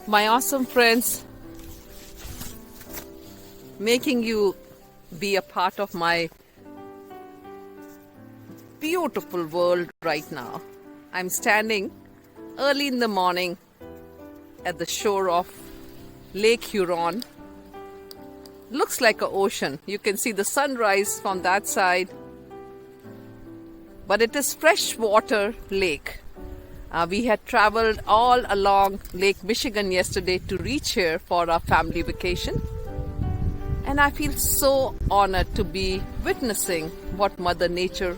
my awesome friends, making you be a part of my beautiful world right now. I'm standing early in the morning at the shore of Lake Huron. Looks like an ocean. You can see the sunrise from that side, but it is freshwater lake. We had traveled all along Lake Michigan yesterday to reach here for our family vacation. And I feel so honored to be witnessing what Mother Nature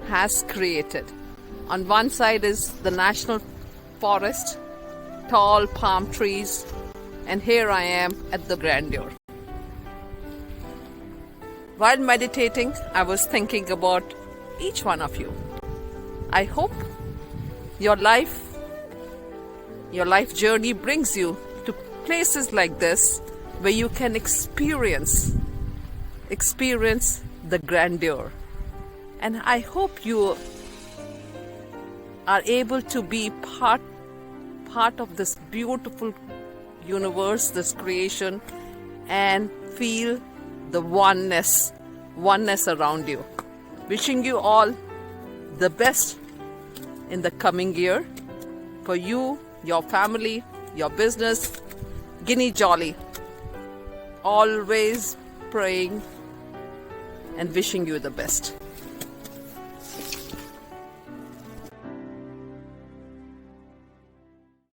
has created. On one side is the national forest, tall palm trees, and here I am at the grandeur. While meditating, I was thinking about each one of you. I hope your life journey brings you to places like this where you can experience the grandeur. And I hope you are able to be part of this beautiful universe, this creation, and feel the oneness around you. Wishing you all the best in the coming year for you, your family, your business. Ginny Jolly. Always praying and wishing you the best.